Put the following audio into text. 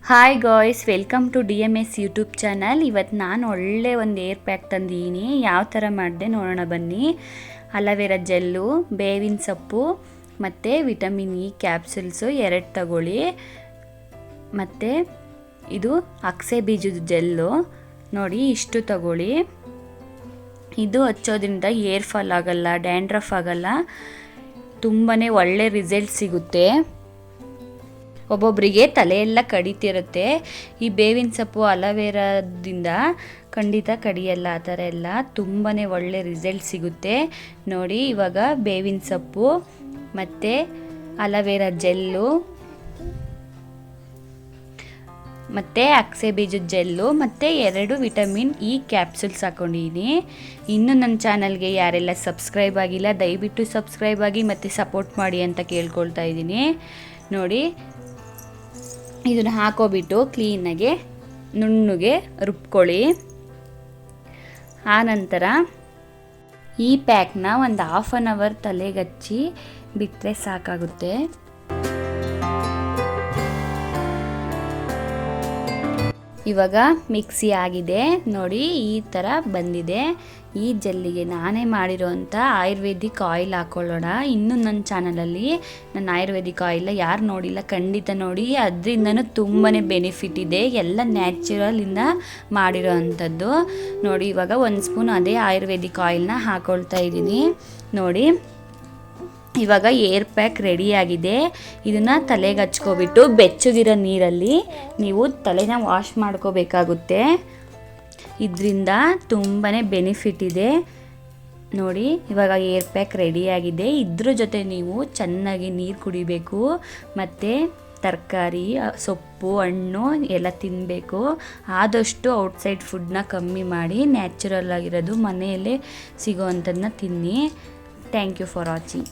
Hi guys, welcome to DMS YouTube channel. ಇವತ್ತು ನಾನು ಒಳ್ಳೆ ಒಂದು ಏರ್ ಪ್ಯಾಕ್ ತಂದಿದ್ದೀನಿ. ಯಾವ ಥರ ಮಾಡಿದೆ ನೋಡೋಣ ಬನ್ನಿ. ಅಲೋವೆರಾ ಜೆಲ್ಲು, ಬೇವಿನ ಸೊಪ್ಪು ಮತ್ತು ವಿಟಮಿನ್ ಇ ಕ್ಯಾಪ್ಸುಲ್ಸು 2 ತಗೊಳ್ಳಿ. ಮತ್ತು ಇದು ಅಗಸೆ ಬೀಜದ ಜೆಲ್ಲು ನೋಡಿ, ಇಷ್ಟು ತಗೊಳ್ಳಿ. ಇದು ಹಚ್ಚೋದ್ರಿಂದ ಏರ್ ಫಾಲ್ ಆಗಲ್ಲ, ಡ್ಯಾಂಡ್ರಫ್ ಆಗಲ್ಲ, ತುಂಬಾ ಒಳ್ಳೆ ರಿಸಲ್ಟ್ ಸಿಗುತ್ತೆ. ಒಬ್ಬೊಬ್ಬರಿಗೆ ತಲೆಯೆಲ್ಲ ಕಡಿತಿರುತ್ತೆ. ಈ ಬೇವಿನ ಸೊಪ್ಪು ಅಲೋವೆರಾದಿಂದ ಖಂಡಿತ ಕಡಿಯಲ್ಲ. ಆ ಥರ ಎಲ್ಲ ತುಂಬಾ ಒಳ್ಳೆ ರಿಸಲ್ಟ್ ಸಿಗುತ್ತೆ ನೋಡಿ. ಇವಾಗ ಬೇವಿನ ಸೊಪ್ಪು ಮತ್ತು ಅಲೋವೆರಾ ಜೆಲ್ಲು ಮತ್ತು ಅಗಸೆ ಬೀಜದ ಜೆಲ್ಲು ಮತ್ತು 2 ವಿಟಮಿನ್ ಇ ಕ್ಯಾಪ್ಸುಲ್ಸ್ ಹಾಕ್ಕೊಂಡಿದ್ದೀನಿ. ಇನ್ನೂ ನನ್ನ ಚಾನಲ್ಗೆ ಯಾರೆಲ್ಲ ಸಬ್ಸ್ಕ್ರೈಬ್ ಆಗಿಲ್ಲ ದಯವಿಟ್ಟು ಸಬ್ಸ್ಕ್ರೈಬ್ ಆಗಿ ಮತ್ತು ಸಪೋರ್ಟ್ ಮಾಡಿ ಅಂತ ಕೇಳ್ಕೊಳ್ತಾ ಇದ್ದೀನಿ ನೋಡಿ. ಇದನ್ನು ಹಾಕೋಬಿಟ್ಟು ಕ್ಲೀನಾಗೆ ನುಣ್ಣಗೆ ರುಬ್ಕೊಳ್ಳಿ. ಆನಂತರ ಈ ಪ್ಯಾಕ್ನ ಒಂದು ಹಾಫ್ ಆನ್ ಅವರ್ ತಲೆಗೆ ಹಚ್ಚಿ ಬಿಟ್ಟರೆ ಸಾಕಾಗುತ್ತೆ. ಇವಾಗ ಮಿಕ್ಸಿ ಆಗಿದೆ ನೋಡಿ, ಈ ಥರ ಬಂದಿದೆ. ಈ ಜೆಲ್ಲಿಗೆ ನಾನೇ ಮಾಡಿರೋಂಥ ಆಯುರ್ವೇದಿಕ್ ಆಯಿಲ್ ಹಾಕ್ಕೊಳ್ಳೋಣ. ಇನ್ನೂ ನನ್ನ ಚಾನಲಲ್ಲಿ ನನ್ನ ಆಯುರ್ವೇದಿಕ್ ಆಯಿಲ್ ಯಾರು ನೋಡಿಲ್ಲ ಖಂಡಿತ ನೋಡಿ, ಅದರಿಂದನೂ ತುಂಬಾ ಬೆನಿಫಿಟ್ ಇದೆ. ಎಲ್ಲ ನ್ಯಾಚುರಲಿಂದ ಮಾಡಿರೋ ಅಂಥದ್ದು ನೋಡಿ. ಇವಾಗ 1 ಸ್ಪೂನ್ ಅದೇ ಆಯುರ್ವೇದಿಕ್ ಆಯಿಲ್ನ ಹಾಕ್ಕೊಳ್ತಾ ಇದ್ದೀನಿ ನೋಡಿ. ಇವಾಗ ಏರ್ ಪ್ಯಾಕ್ ರೆಡಿಯಾಗಿದೆ. ಇದನ್ನು ತಲೆಗೆ ಹಚ್ಕೊಬಿಟ್ಟು ಬೆಚ್ಚಗಿರೋ ನೀರಲ್ಲಿ ನೀವು ತಲೆನ ವಾಶ್ ಮಾಡ್ಕೋಬೇಕಾಗುತ್ತೆ. ಇದರಿಂದ ತುಂಬಾ ಬೆನಿಫಿಟ್ ಇದೆ ನೋಡಿ. ಇವಾಗ ಏರ್ ಪ್ಯಾಕ್ ರೆಡಿಯಾಗಿದೆ. ಇದ್ರ ಜೊತೆ ನೀವು ಚೆನ್ನಾಗಿ ನೀರು ಕುಡಿಬೇಕು ಮತ್ತು ತರಕಾರಿ, ಸೊಪ್ಪು, ಹಣ್ಣು ಎಲ್ಲ ತಿನ್ನಬೇಕು. ಆದಷ್ಟು ಔಟ್ಸೈಡ್ ಫುಡ್ನ ಕಮ್ಮಿ ಮಾಡಿ ನ್ಯಾಚುರಲ್ ಆಗಿರೋದು ಮನೆಯಲ್ಲೇ ಸಿಗೋವಂಥದ್ದನ್ನ ತಿನ್ನಿ. Thank you for watching.